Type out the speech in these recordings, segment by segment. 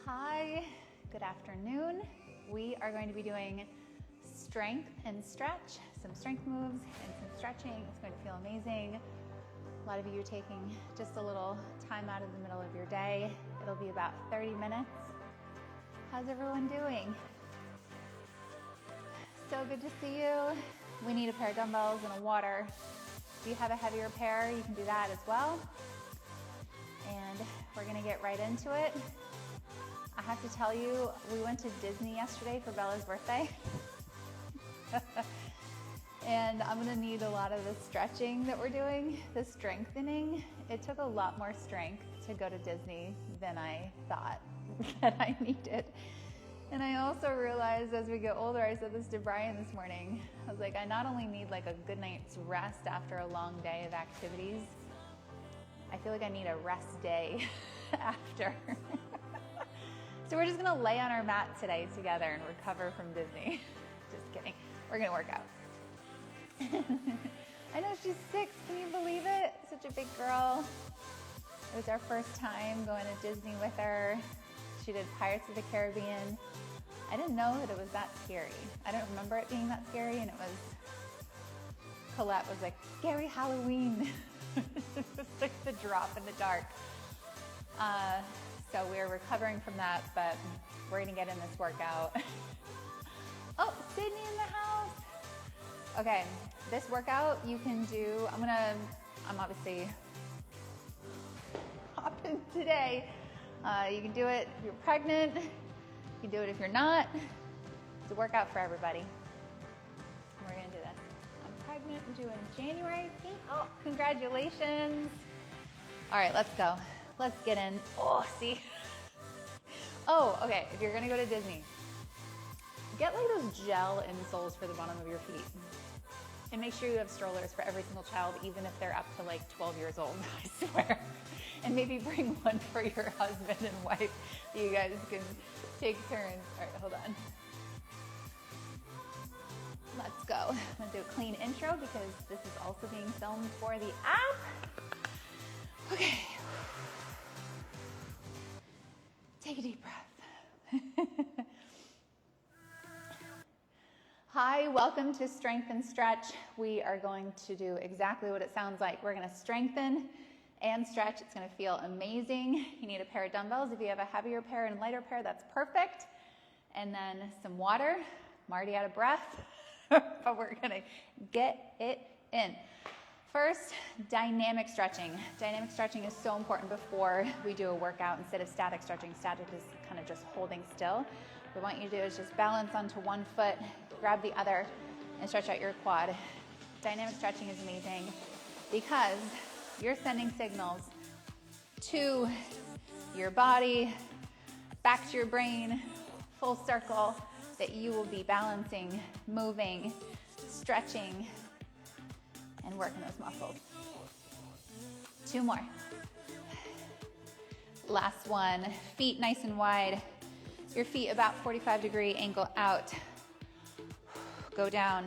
Hi, good afternoon. We are going to be doing strength and stretch, some strength moves and some stretching. It's going to feel amazing. A lot of you are taking just a little time out of the middle of your day. It'll be about 30 minutes. How's everyone doing? So good to see you. We need a pair of dumbbells and a water. If you have a heavier pair, you can do that as well. And we're gonna get right into it. I have to tell you, we went to Disney yesterday for Bella's birthday. And I'm gonna need a lot of the stretching that we're doing, the strengthening. It took a lot more strength to go to Disney than I thought that I needed. And I also realized as we get older, I said this to Brian this morning, I was like, I not only need like a good night's rest after a long day of activities, I feel like I need a rest day after. So we're just gonna lay on our mat today together and recover from Disney. Just kidding, we're gonna work out. I know she's 6, can you believe it? Such a big girl. It was our first time going to Disney with her. She did Pirates of the Caribbean. I didn't know that it was that scary. I don't remember it being that scary, and it was, Colette was like, scary Halloween. It was like the drop in the dark. So we're recovering from that, but we're gonna get in this workout. Oh, Sydney in the house. Okay, this workout you can do, I'm obviously hopping today. You can do it if you're pregnant. You can do it if you're not. It's a workout for everybody. We're gonna do this. I'm pregnant, I'm due in January. Oh, congratulations. All right, let's go. Let's get in. Oh, see? Oh, okay, if you're gonna go to Disney, get like those gel insoles for the bottom of your feet. And make sure you have strollers for every single child, even if they're up to like 12 years old, I swear. And maybe bring one for your husband and wife. You guys can take turns. All right, hold on. Let's go. I'm gonna do a clean intro because this is also being filmed for the app. Okay. Take a deep breath. Hi, welcome to Strength and Stretch. We are going to do exactly what it sounds like. We're gonna strengthen and stretch. It's gonna feel amazing. You need a pair of dumbbells. If you have a heavier pair and lighter pair, that's perfect. And then some water. I'm already out of breath, but we're gonna get it in. First, dynamic stretching. Dynamic stretching is so important before we do a workout instead of static stretching. Static is kind of just holding still. What I want you to do is just balance onto one foot, grab the other, and stretch out your quad. Dynamic stretching is amazing because you're sending signals to your body, back to your brain, full circle, that you will be balancing, moving, stretching, and working those muscles. 2 more. Last one, feet nice and wide. Your feet about 45-degree angle out. Go down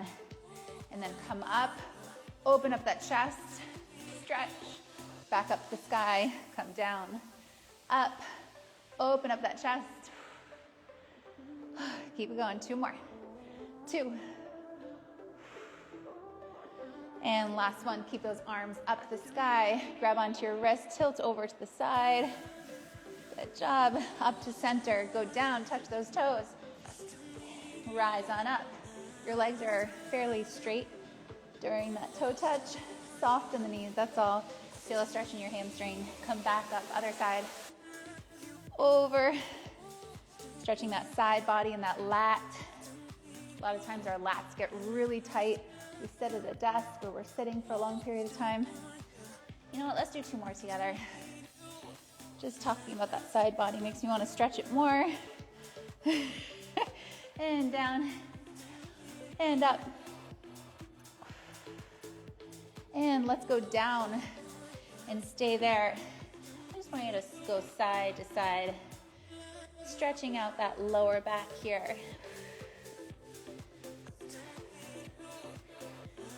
and then come up, open up that chest, stretch, back up to the sky, come down, up, open up that chest. Keep it going, 2 more. 2. And last one, keep those arms up to the sky, grab onto your wrist, tilt over to the side. Good job, up to center, go down, touch those toes. Rise on up. Your legs are fairly straight during that toe touch. Soft in the knees, that's all. Feel a stretch in your hamstring. Come back up, other side. Over. Stretching that side body and that lat. A lot of times our lats get really tight. We sit at a desk where we're sitting for a long period of time. You know what, let's do 2 more together. Just talking about that side body makes me want to stretch it more. And down, and up. And let's go down and stay there. I just want you to go side to side, stretching out that lower back here.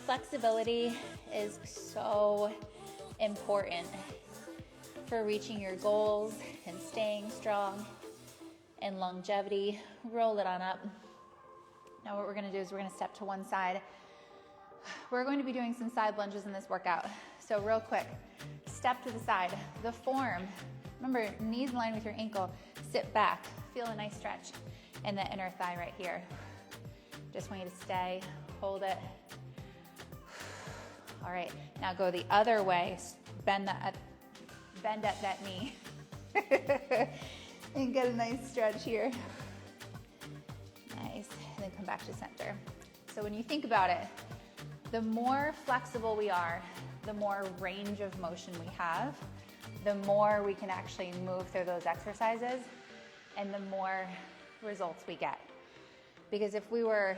Flexibility is so important for reaching your goals and staying strong. and longevity. Roll it on up. Now what we're gonna do is we're gonna step to one side. We're going to be doing some side lunges in this workout. So real quick, step to the side. The form, remember, knees in line with your ankle. Sit back, feel a nice stretch in the inner thigh right here. Just want you to stay, hold it. All right, now go the other way. Bend at that knee. And get a nice stretch here. Nice, and then come back to center. So when you think about it, the more flexible we are, the more range of motion we have, the more we can actually move through those exercises, and the more results we get. Because if we were,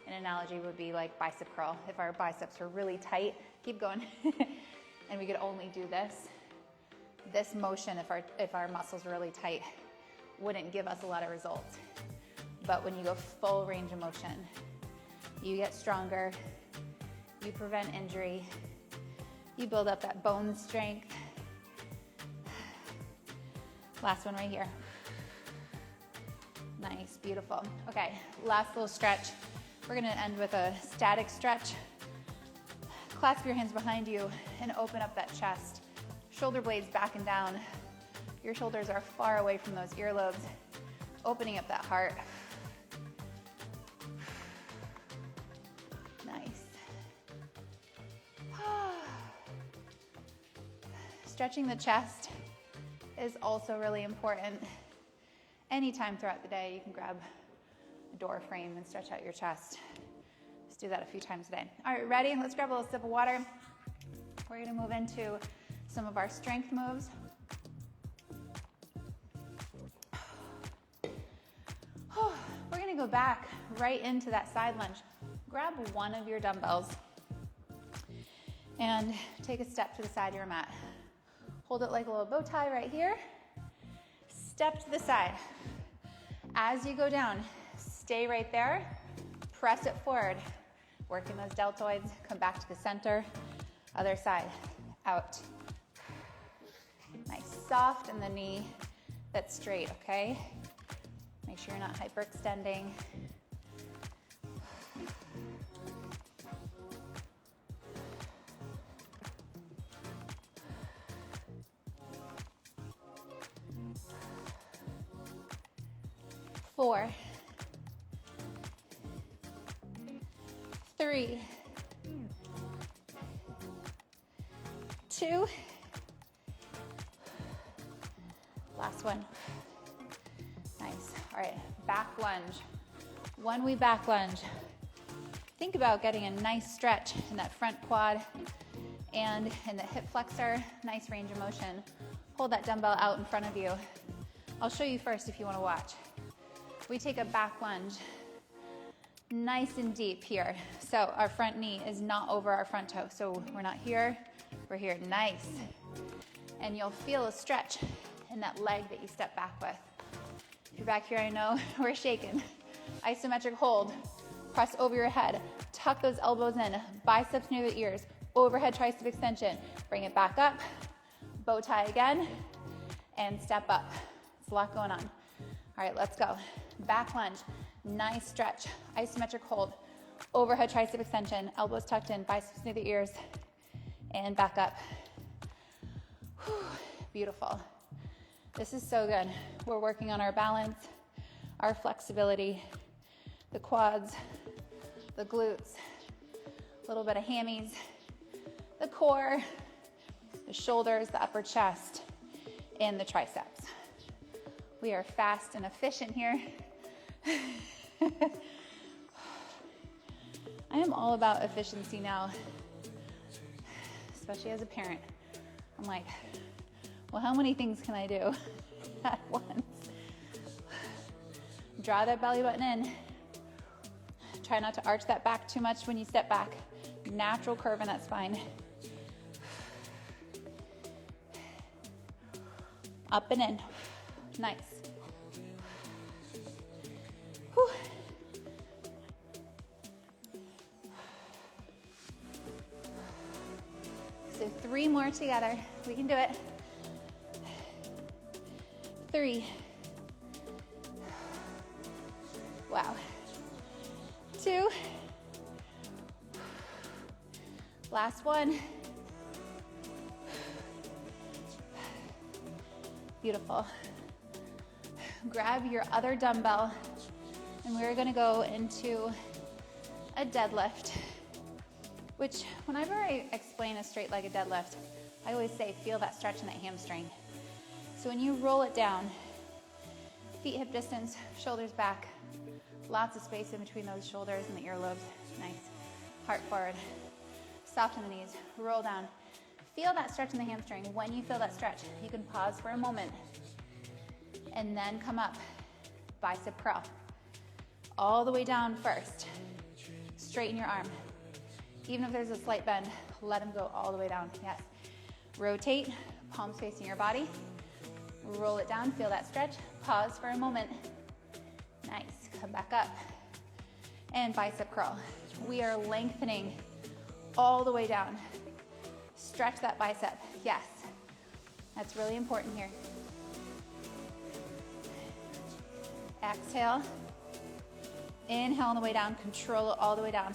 an analogy would be like bicep curl. If our biceps were really tight, keep going, and we could only do this motion, if our muscles were really tight, wouldn't give us a lot of results. But when you go full range of motion, you get stronger, you prevent injury, you build up that bone strength. Last one right here. Nice, beautiful. Okay, last little stretch. We're gonna end with a static stretch. Clasp your hands behind you and open up that chest. Shoulder blades back and down. Your shoulders are far away from those earlobes, opening up that heart. Nice. Stretching the chest is also really important. Anytime throughout the day, you can grab a door frame and stretch out your chest. Just do that a few times a day. All right, ready? Let's grab a little sip of water. We're gonna move into some of our strength moves. We're gonna go back right into that side lunge. Grab one of your dumbbells and take a step to the side of your mat. Hold it like a little bow tie right here. Step to the side. As you go down, stay right there. Press it forward. Working those deltoids. Come back to the center. Other side. Out. Nice. Soft in the knee. That's straight, okay? Make sure you're not hyperextending. Four, 3, 2, last one. Nice. All right, back lunge. When we back lunge, think about getting a nice stretch in that front quad and in the hip flexor. Nice range of motion. Hold that dumbbell out in front of you. I'll show you first if you want to watch. We take a back lunge, nice and deep here. So our front knee is not over our front toe. So we're not here, we're here, nice. And you'll feel a stretch in that leg that you step back with. If you're back here, I know we're shaking. Isometric hold, press over your head, tuck those elbows in, biceps near the ears, overhead tricep extension. Bring it back up, bow tie again, and step up. It's a lot going on. All right, let's go. Back lunge, nice stretch, isometric hold, overhead tricep extension, elbows tucked in, biceps near the ears, and back up. Whew, beautiful. This is so good. We're working on our balance, our flexibility, the quads, the glutes, a little bit of hammies, the core, the shoulders, the upper chest, and the triceps. We are fast and efficient here. I am all about efficiency now, especially as a parent. I'm like, well, how many things can I do at once? Draw that belly button in. Try not to arch that back too much when you step back. Natural curve in that spine. Up and in. Nice. Whew. So 3 more together. We can do it. 3, Wow. 2. Last one. Beautiful. Grab your other dumbbell, and we're gonna go into a deadlift, which whenever I explain a straight-legged deadlift, I always say, feel that stretch in that hamstring. So when you roll it down, feet hip distance, shoulders back, lots of space in between those shoulders and the earlobes. Nice. Heart forward. Soften the knees. Roll down. Feel that stretch in the hamstring. When you feel that stretch, you can pause for a moment and then come up. Bicep curl. All the way down first. Straighten your arm. Even if there's a slight bend, let them go all the way down. Yes. Rotate, palms facing your body. Roll it down, feel that stretch. Pause for a moment. Nice. Come back up. And bicep curl. We are lengthening all the way down. Stretch that bicep. Yes. That's really important here. Exhale. Inhale on the way down. Control it all the way down.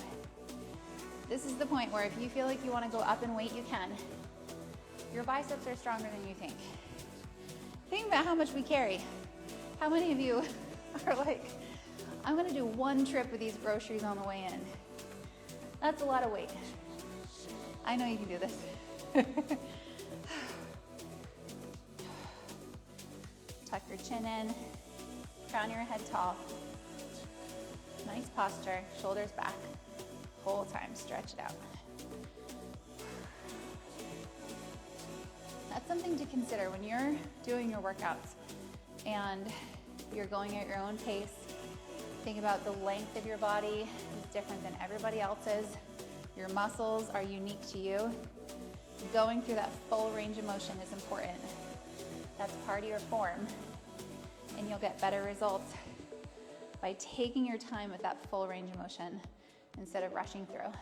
This is the point where if you feel like you want to go up in weight, you can. Your biceps are stronger than you think. Think about how much we carry. How many of you are like, I'm going to do one trip with these groceries on the way in? That's a lot of weight. I know you can do this. Tuck your chin in. Crown your head tall. Nice posture. Shoulders back. Whole time. Stretch it out. That's something to consider when you're doing your workouts and you're going at your own pace. Think about the length of your body is different than everybody else's. Your muscles are unique to you. Going through that full range of motion is important. That's part of your form, and you'll get better results by taking your time with that full range of motion instead of rushing through.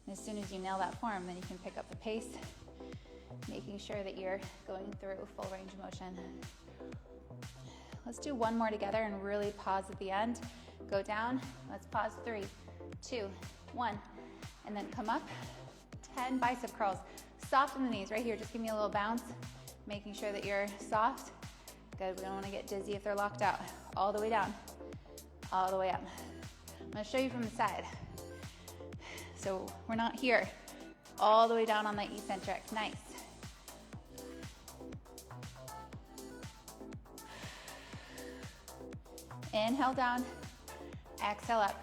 And as soon as you nail that form, then you can pick up the pace, making sure that you're going through full range of motion. Let's do one more together and really pause at the end. Go down. Let's pause. 3, 2, 1. And then come up. 10 bicep curls. Soften the knees right here. Just give me a little bounce, making sure that you're soft. Good. We don't want to get dizzy if they're locked out. All the way down. All the way up. I'm going to show you from the side. So we're not here. All the way down on that eccentric. Nice. Inhale down. Exhale up.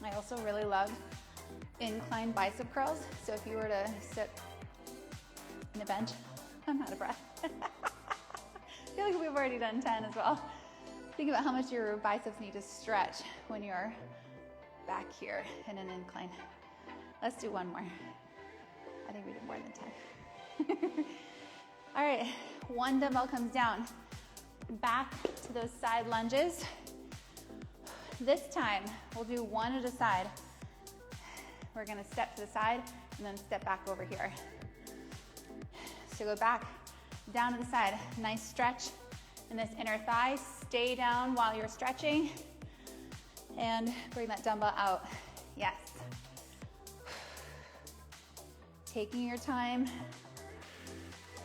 I also really love incline bicep curls. So if you were to sit in a bench, I'm out of breath. I feel like we've already done 10 as well. Think about how much your biceps need to stretch when you're back here in an incline. Let's do one more. I think we did more than 10. All right, one dumbbell comes down. Back to those side lunges. This time, we'll do one at a side. We're gonna step to the side and then step back over here. So go back, down to the side. Nice stretch in this inner thigh. Stay down while you're stretching and bring that dumbbell out. Yes. Taking your time,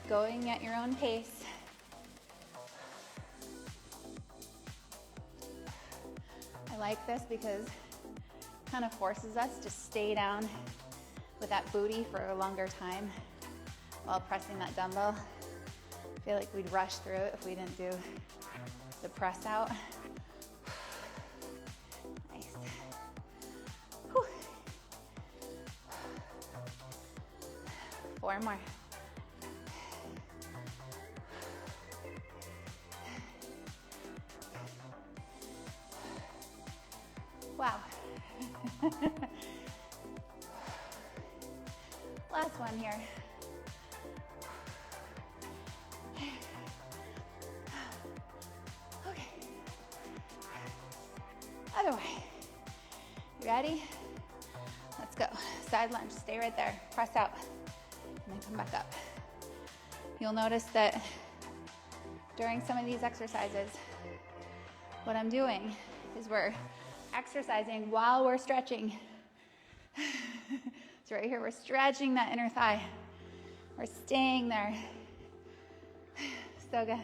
going at your own pace. I like this because it kind of forces us to stay down with that booty for a longer time while pressing that dumbbell. I feel like we'd rush through it if we didn't do the press out. Nice. Whew. 4 more. Wow. Last one here. Okay. other way. You ready? Let's go. Side lunge, stay right there. Press out, and then come back up. You'll notice that during some of these exercises, what I'm doing is we're exercising while we're stretching. So right here, we're stretching that inner thigh. We're staying there. So good.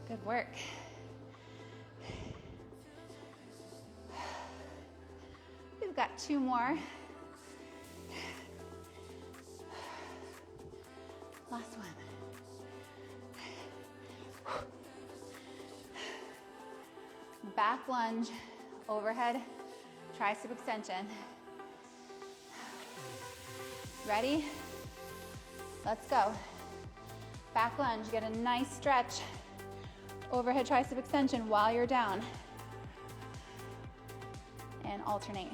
Good work. We've got 2 more. Last one. Back lunge, overhead, tricep extension. Ready? Let's go. Back lunge, get a nice stretch. Overhead tricep extension while you're down. And alternate.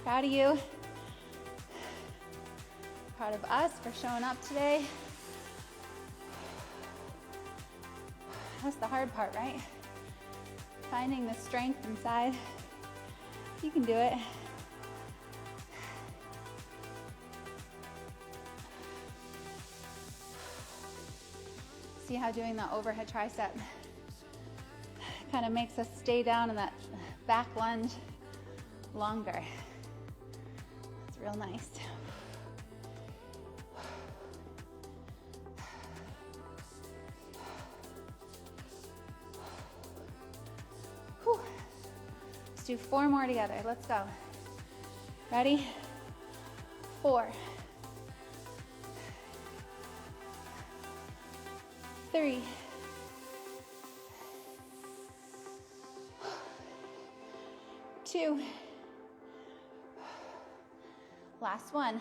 Proud of you. Proud of us for showing up today. That's the hard part, right? Finding the strength inside. You can do it. See how doing the overhead tricep kind of makes us stay down in that back lunge longer. It's real nice. Do 4 more together. Let's go. Ready? 4, 3, 2. Last one.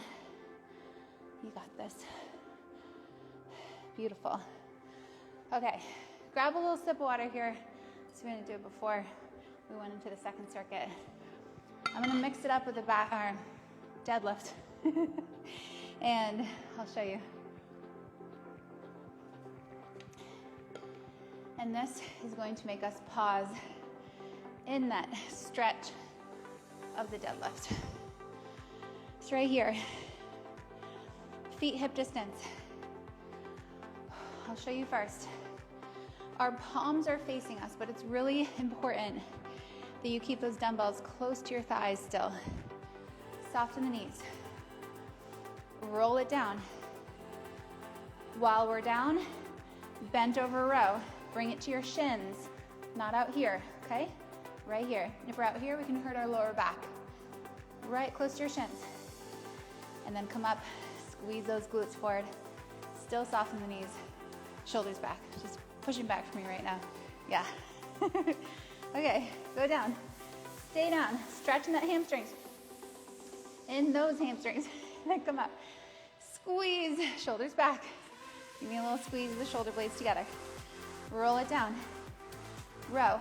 You got this. Beautiful. Okay, grab a little sip of water here. So we're gonna do it before we went into the second circuit. I'm gonna mix it up with the back arm deadlift. And I'll show you. And this is going to make us pause in that stretch of the deadlift. It's right here. Feet hip distance. I'll show you first. Our palms are facing us, but it's really important that you keep those dumbbells close to your thighs still. Soften the knees. Roll it down. While we're down, bent over row. Bring it to your shins, not out here, okay? Right here. If we're out here, we can hurt our lower back. Right close to your shins. And then come up, squeeze those glutes forward. Still soften the knees. Shoulders back. Just pushing back for me right now. Yeah. Okay, go down. Stay down. Stretching that hamstrings. In those hamstrings. Then come up. Squeeze. Shoulders back. Give me a little squeeze of the shoulder blades together. Roll it down. Row.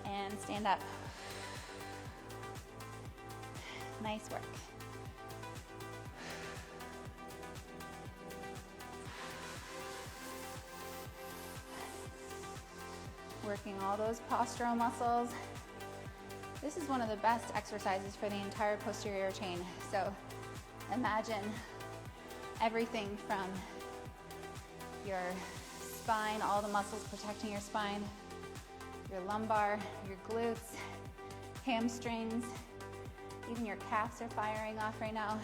And stand up. Nice work. Working all those postural muscles. This is one of the best exercises for the entire posterior chain. So imagine everything from your spine, all the muscles protecting your spine, your lumbar, your glutes, hamstrings, even your calves are firing off right now.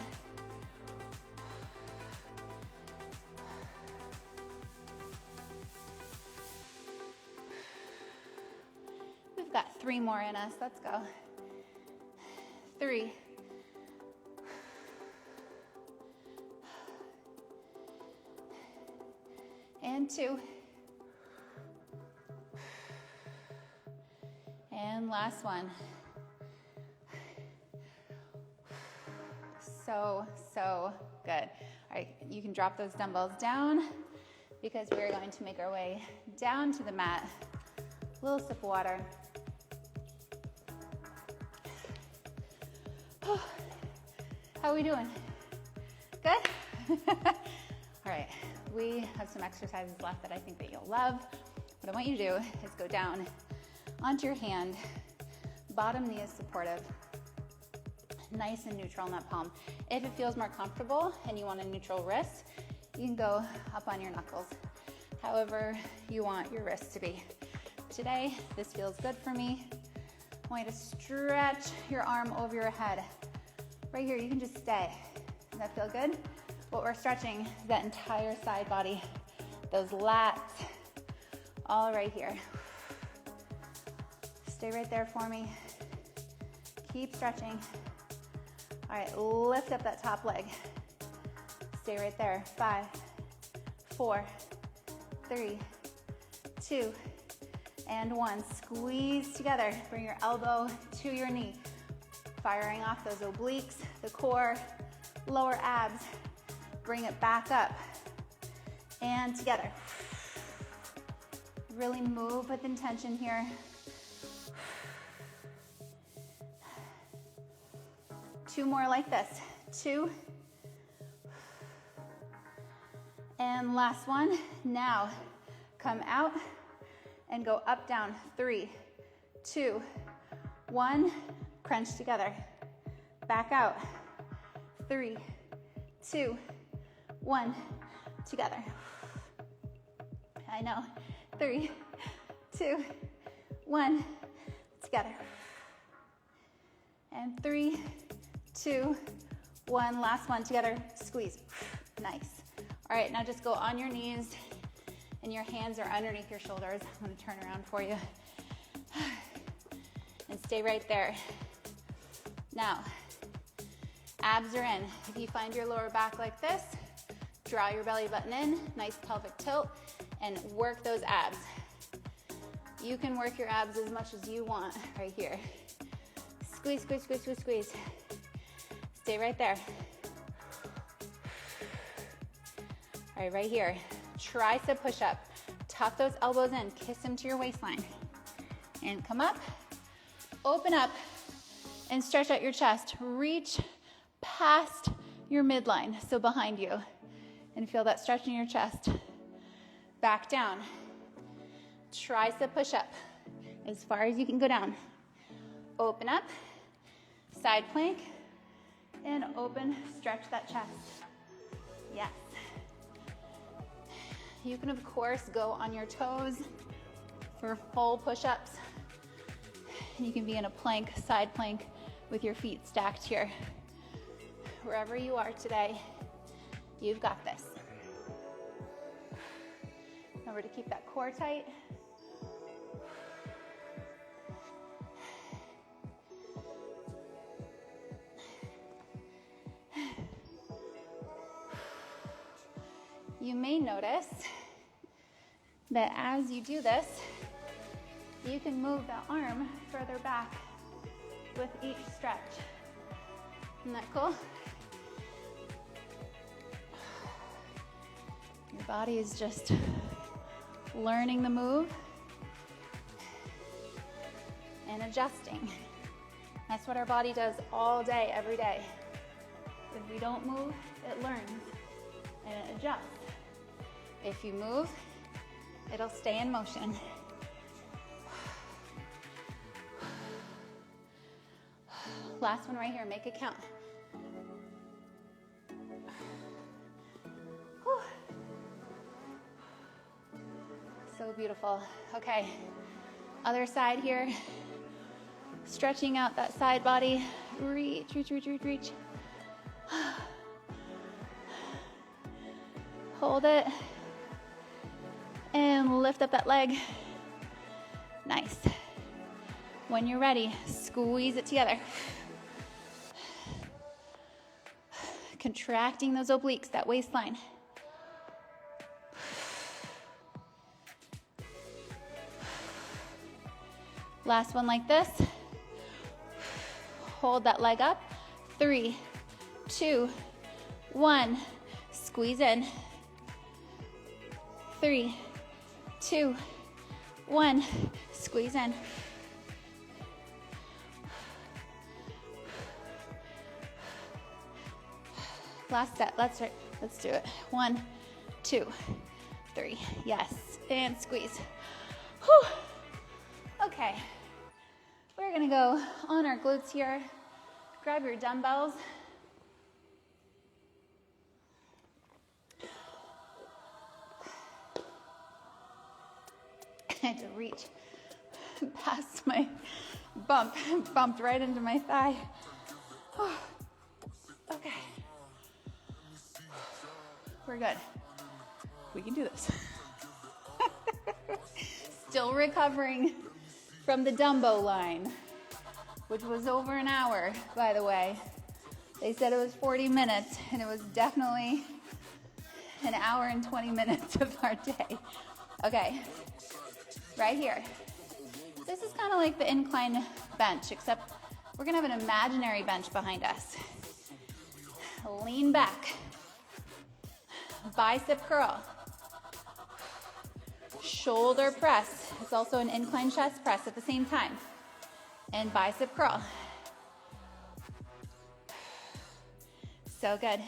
We've got 3 more in us. Let's go. 3. And 2. last one. So, so good. All right, you can drop those dumbbells down because we're going to make our way down to the mat. A little sip of water. How are we doing? Good? All right, we have some exercises left that I think that you'll love. What I want you to do is go down onto your hand. Bottom knee is supportive. Nice and neutral in that palm. If it feels more comfortable and you want a neutral wrist, you can go up on your knuckles. However you want your wrists to be. Today, this feels good for me. I want you to stretch your arm over your head. Right here, you can just stay. Does that feel good? What we're stretching is that entire side body, those lats, all right here. Stay right there for me. Keep stretching. All right, lift up that top leg. Stay right there. 5, 4, 3, 2, and 1. Squeeze together. Bring your elbow to your knee. Firing off those obliques, the core, lower abs. Bring it back up and together. Really move with intention here. 2 more like this. 2. And last one. Now, come out and go up, down. 3, 2, 1. Crunch together. Back out. 3, 2, 1. Together. I know. 3, 2, 1. Together. And 3, 2, 1. Last one. Together. Squeeze. Nice. All right, now just go on your knees and your hands are underneath your shoulders. I'm going to turn around for you. And stay right there. Now, abs are in. If you find your lower back like this, draw your belly button in, nice pelvic tilt, and work those abs. You can work your abs as much as you want right here. Squeeze, squeeze, squeeze, squeeze, squeeze. Stay right there. All right, right here. Tricep push-up. Tuck those elbows in, kiss them to your waistline. And come up, open up, and stretch out your chest. Reach past your midline, so behind you. And feel that stretch in your chest. Back down. Tricep push-up. As far as you can go down. Open up, side plank, and open, stretch that chest. Yes. You can, of course, go on your toes for full push-ups. You can be in a plank, side plank, with your feet stacked here. Wherever you are today, you've got this. Remember to keep that core tight. You may notice that as you do this, you can move the arm further back with each stretch. Isn't that cool? Your body is just learning the move and adjusting. That's what our body does all day, every day. If we don't move, it learns and it adjusts. If you move, it'll stay in motion. Last one right here, make it count. Whew. So beautiful. Okay, other side here. Stretching out that side body. Reach, reach, reach, reach, reach. Hold it. And lift up that leg. Nice. When you're ready, squeeze it together. Contracting those obliques, that waistline. Last one like this. Hold that leg up. 3, 2, 1. Squeeze in. 3, 2, 1. Squeeze in. Last set. Let's do it. 1, 2, 3. Yes. And squeeze. Whew. Okay. We're gonna go on our glutes here. Grab your dumbbells. I had to reach past my bump. Bumped right into my thigh. Oh. Okay. We're good. We can do this. Still recovering from the Dumbo line, which was over an hour, by the way. They said it was 40 minutes, and it was definitely an hour and 20 minutes of our day. Okay, right here. This is kind of like the incline bench, except we're gonna have an imaginary bench behind us. Lean back. Bicep curl. Shoulder press. It's also an incline chest press at the same time. And bicep curl. So good.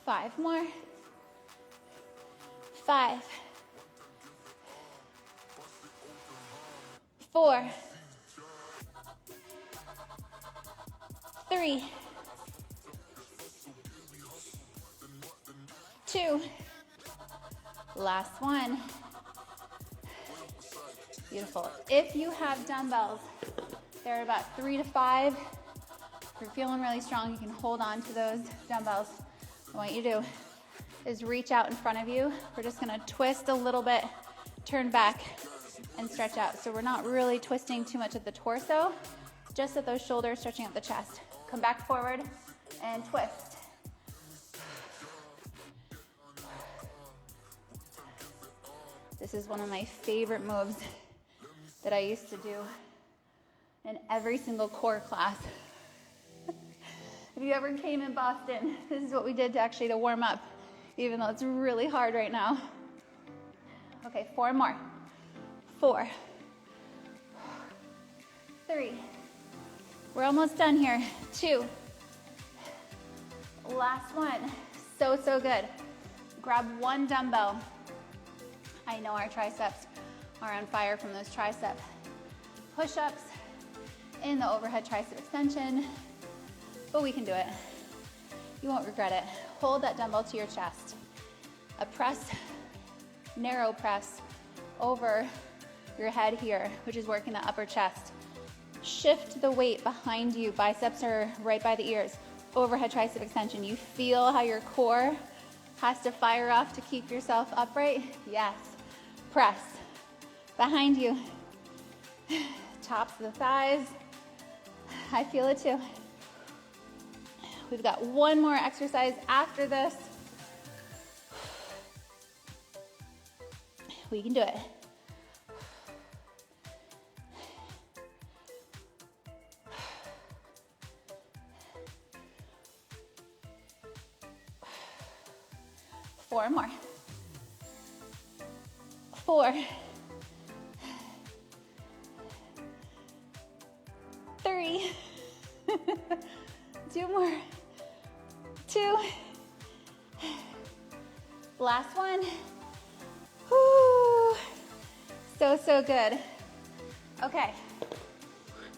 Five more. 5, 4, 3, 2, last one. Beautiful. If you have dumbbells, they're about 3 to 5. If you're feeling really strong, you can hold on to those dumbbells. What you do is reach out in front of you. We're just gonna twist a little bit, turn back, and stretch out. So we're not really twisting too much at the torso, just at those shoulders, stretching out the chest. Come back forward and twist. This is one of my favorite moves that I used to do in every single core class. If you ever came in Boston, this is what we did to warm up, even though it's really hard right now. Okay, 4 more. 4, 3. We're almost done here. 2. Last one. So good. Grab one dumbbell. I know our triceps are on fire from those tricep push-ups in the overhead tricep extension, but we can do it. You won't regret it. Hold that dumbbell to your chest. A press, narrow press over your head here, which is working the upper chest. Shift the weight behind you. Biceps are right by the ears. Overhead tricep extension. You feel how your core has to fire off to keep yourself upright? Yes. Press. Behind you. Tops of the thighs. I feel it too. We've got one more exercise after this. We can do it. Four more. 4, 3, 2 more. 2. Last one. Whoo. So good. Okay.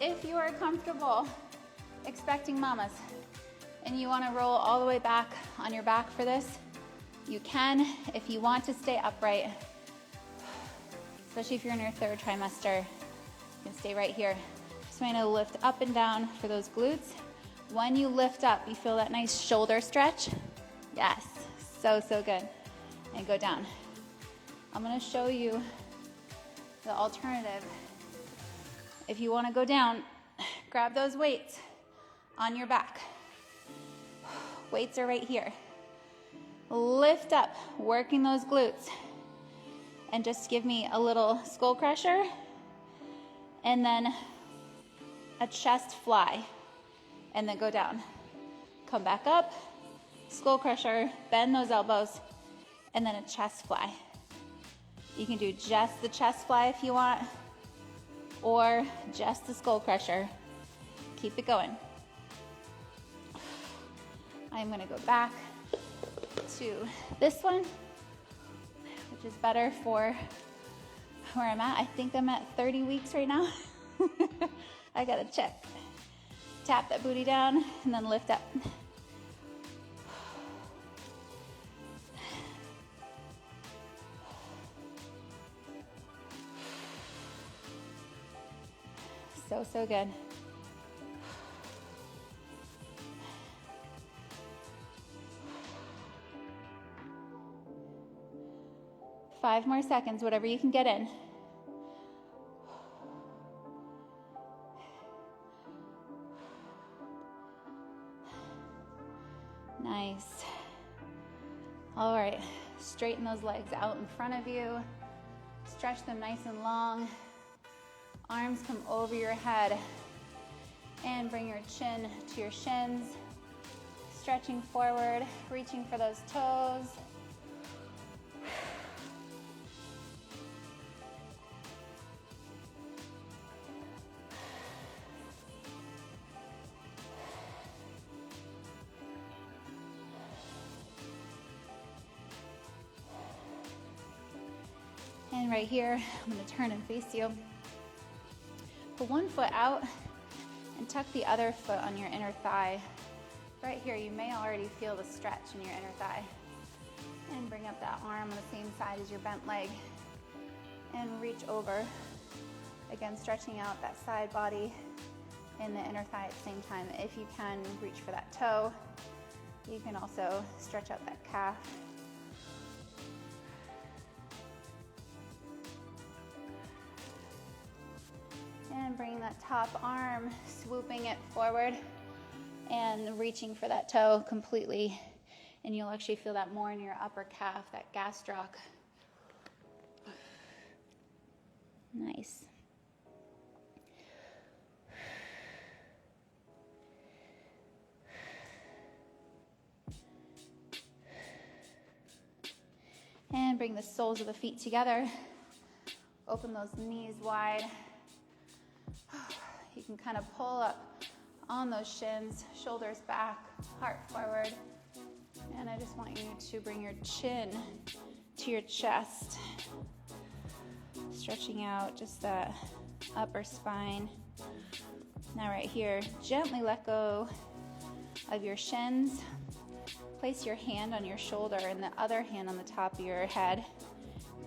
If you are comfortable expecting mamas and you want to roll all the way back on your back for this, you can. If you want to stay upright, especially if you're in your 3rd trimester, you can stay right here. Just want to lift up and down for those glutes. When you lift up, you feel that nice shoulder stretch. Yes, so good. And go down. I'm going to show you the alternative. If you want to go down, grab those weights on your back. Weights are right here. Lift up, working those glutes. And just give me a little skull crusher and then a chest fly and then go down. Come back up, skull crusher, bend those elbows, and then a chest fly. You can do just the chest fly if you want, or just the skull crusher. Keep it going. I'm gonna go back to this one, which is better for where I'm at. I think I'm at 30 weeks right now. I gotta check. Tap that booty down and then lift up. So good. Five more seconds, whatever you can get in. Nice. All right, straighten those legs out in front of you. Stretch them nice and long. Arms come over your head. And bring your chin to your shins. Stretching forward, reaching for those toes. And right here, I'm going to turn and face you. Put one foot out and tuck the other foot on your inner thigh. Right here, you may already feel the stretch in your inner thigh. And bring up that arm on the same side as your bent leg. And reach over. Again, stretching out that side body and the inner thigh at the same time. If you can, reach for that toe. You can also stretch out that calf. And bring that top arm, swooping it forward and reaching for that toe completely. And you'll actually feel that more in your upper calf, that gastroc. Nice. And bring the soles of the feet together. Open those knees wide. You can kind of pull up on those shins, shoulders back, heart forward. And I just want you to bring your chin to your chest. Stretching out just the upper spine. Now right here, gently let go of your shins. Place your hand on your shoulder and the other hand on the top of your head.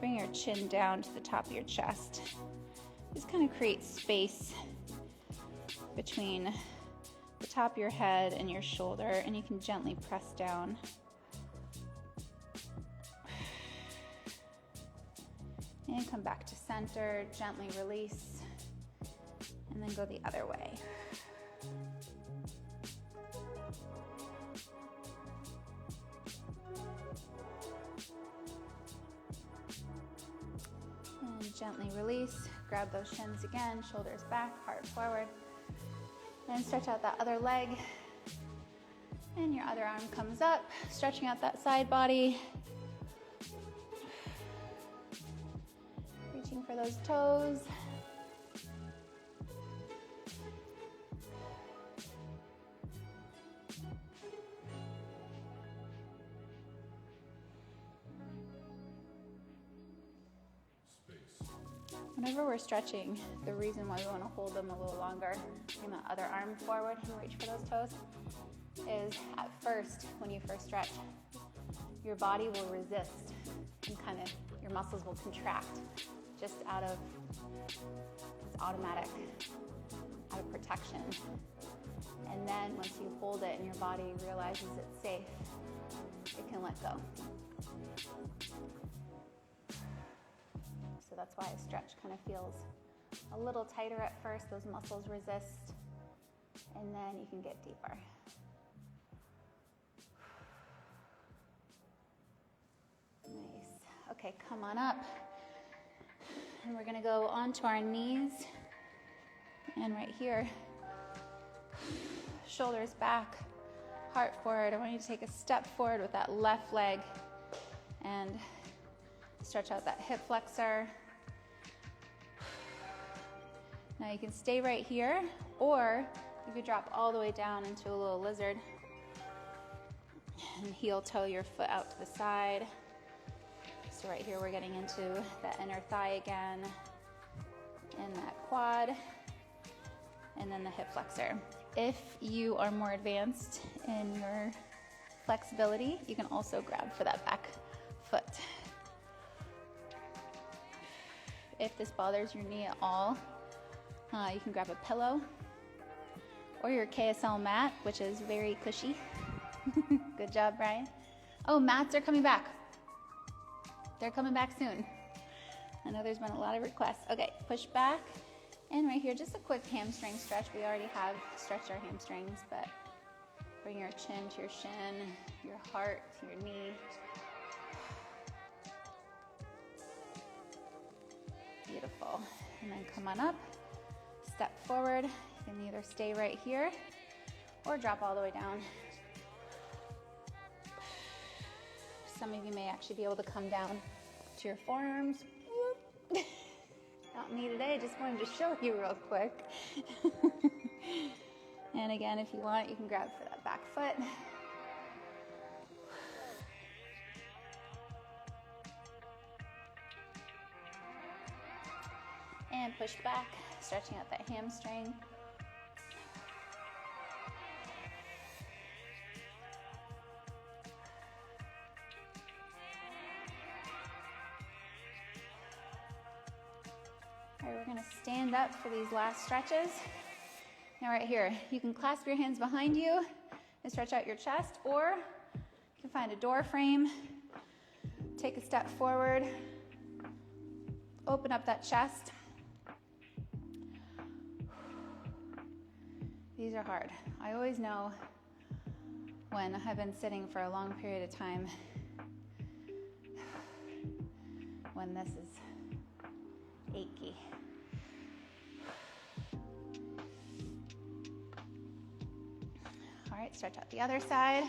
Bring your chin down to the top of your chest. Just kind of create space between the top of your head and your shoulder, and you can gently press down. And come back to center, gently release, and then go the other way. And gently release, grab those shins again, shoulders back, heart forward. And stretch out that other leg. And your other arm comes up, stretching out that side body. Reaching for those toes. Whenever we're stretching, the reason why we want to hold them a little longer, bring the other arm forward and reach for those toes, is at first, when you first stretch, your body will resist and kind of, your muscles will contract just out of, it's automatic, out of protection. And then once you hold it and your body realizes it's safe, it can let go. That's why a stretch kind of feels a little tighter at first. Those muscles resist, And then you can get deeper. Nice. Okay, come on up. And we're gonna go onto our knees. And right here, shoulders back, heart forward. I want you to take a step forward with that left leg and stretch out that hip flexor. Now you can stay right here, or you could drop all the way down into a little lizard and heel toe your foot out to the side. So right here we're getting into that inner thigh again, and that quad, and then the hip flexor. If you are more advanced in your flexibility, you can also grab for that back foot. If this bothers your knee at all, you can grab a pillow or your KSL mat, which is very cushy. Good job, Brian. Oh, mats are coming back. They're coming back soon. I know there's been a lot of requests. Okay, push back. And right here, just a quick hamstring stretch. We already have stretched our hamstrings, but bring your chin to your shin, your heart to your knee. Beautiful. And then come on up, step forward. You can either stay right here or drop all the way down. Some of you may actually be able to come down to your forearms. Not me today, just wanted to show you real quick. And again, if you want, you can grab for that back foot. And push back, stretching out that hamstring. All right, we're gonna stand up for these last stretches. Now right here, you can clasp your hands behind you and stretch out your chest, or you can find a door frame, take a step forward, open up that chest. These are hard. I always know when I've been sitting for a long period of time when this is achy. All right, stretch out the other side.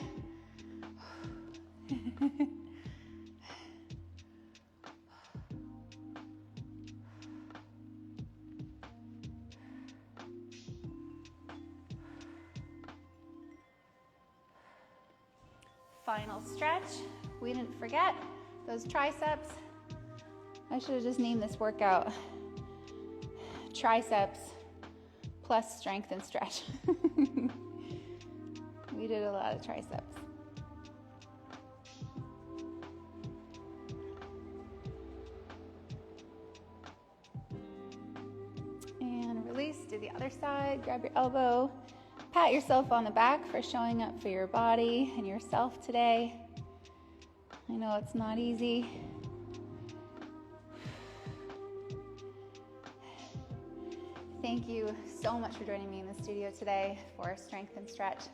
Final stretch. We didn't forget those triceps. I should have just named this workout triceps plus strength and stretch. We did a lot of triceps. And release, do the other side, grab your elbow. Pat yourself on the back for showing up for your body and yourself today. I know it's not easy. Thank you so much for joining me in the studio today for Strength and Stretch.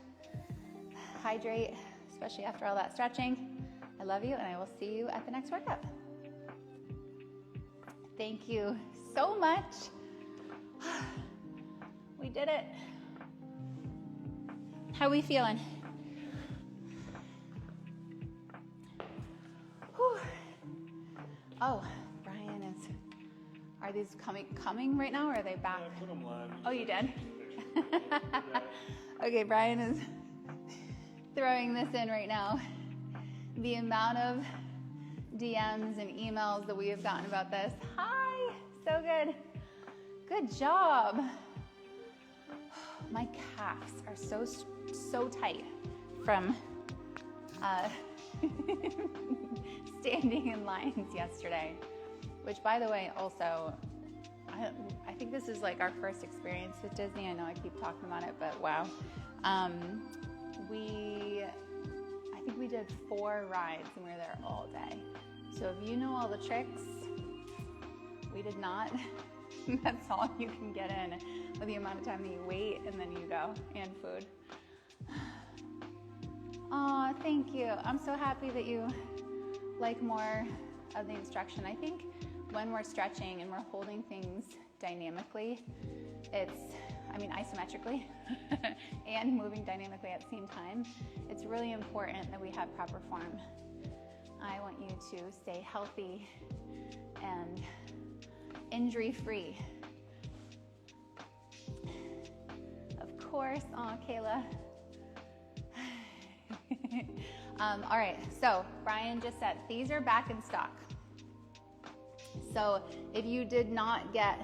Hydrate, especially after all that stretching. I love you, and I will see you at the next workout. Thank you so much. We did it. How are we feeling? Whew. Oh, Brian is. Are these coming right now, or are they back? I put them live. Oh, you did? Okay, Brian is throwing this in right now. The amount of DMs and emails that we have gotten about this. Hi, so good. Good job. My calves are so tight from standing in lines yesterday, which, by the way, also, I think this is like our first experience with Disney. I know I keep talking about it, but wow. I think we did 4 rides and we were there all day. So if you know all the tricks, we did not. That's all you can get in with the amount of time that you wait and then you go, and food. Oh, thank you. I'm so happy that you like more of the instruction. I think when we're stretching and we're holding things dynamically, isometrically and moving dynamically at the same time, it's really important that we have proper form. I want you to stay healthy and injury-free. Of course. Oh, Kayla. All right, so Brian just said these are back in stock. So if you did not get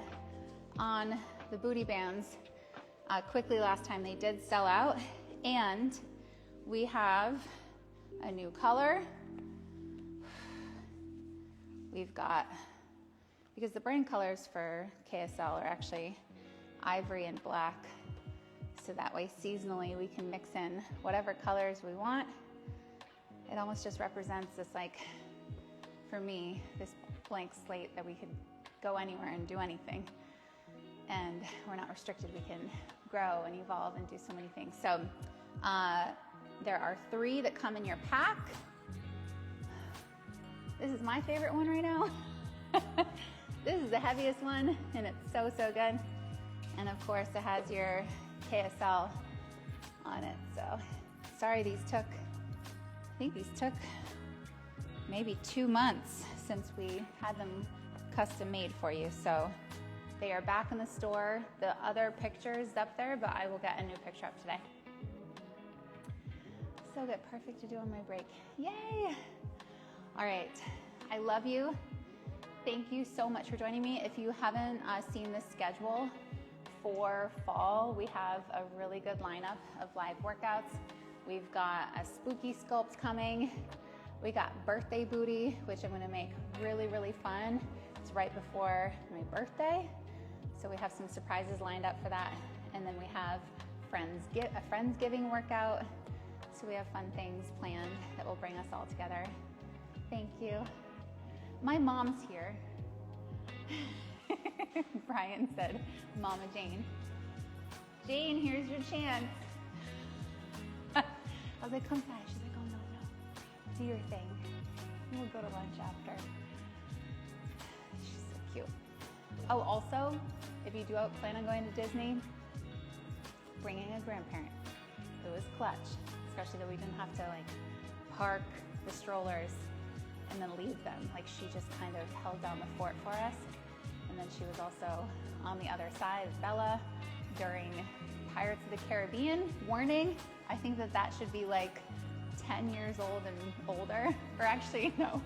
on the booty bands quickly last time, they did sell out, and we have a new color. We've got, because the brand colors for KSL are actually ivory and black, so that way seasonally we can mix in whatever colors we want. It almost just represents this, like, for me, this blank slate that we could go anywhere and do anything. And we're not restricted. We can grow and evolve and do so many things. So there are 3 that come in your pack. This is my favorite one right now. This is the heaviest one, and it's so, so good. And of course, it has your KSL on it. So sorry I think these took maybe 2 months since we had them custom made for you. So they are back in the store. The other picture is up there, but I will get a new picture up today. So good, perfect to do on my break. Yay! All right, I love you. Thank you so much for joining me. If you haven't seen the schedule for fall, we have a really good lineup of live workouts. We've got a spooky sculpt coming. We got birthday booty, which I'm gonna make really, really fun. It's right before my birthday. So we have some surprises lined up for that. And then we have a Friendsgiving workout. So we have fun things planned that will bring us all together. Thank you. My mom's here. Brian said, Mama Jane. Jane, here's your chance. I was like, come back. She's like, oh, no. Do your thing. We'll go to lunch after. She's so cute. Oh, also, if you do plan on going to Disney, bringing a grandparent. It was clutch, especially that we didn't have to park the strollers and then leave them. She just kind of held down the fort for us. And then she was also on the other side of Bella during Pirates of the Caribbean. Warning, I think that should be 10 years old and older. Or actually, no,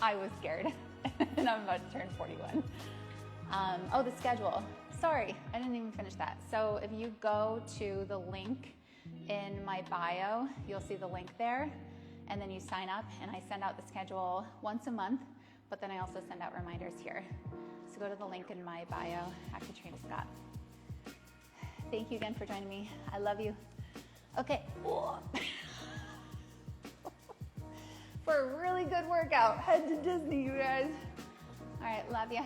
I was scared. And I'm about to turn 41. Oh, the schedule. Sorry, I didn't even finish that. So if you go to the link in my bio, you'll see the link there. And then you sign up, and I send out the schedule once a month, but then I also send out reminders here. So go to the link in my bio at Katrina Scott. Thank you again for joining me. I love you. Okay. For a really good workout, head to Disney, you guys. All right, love ya.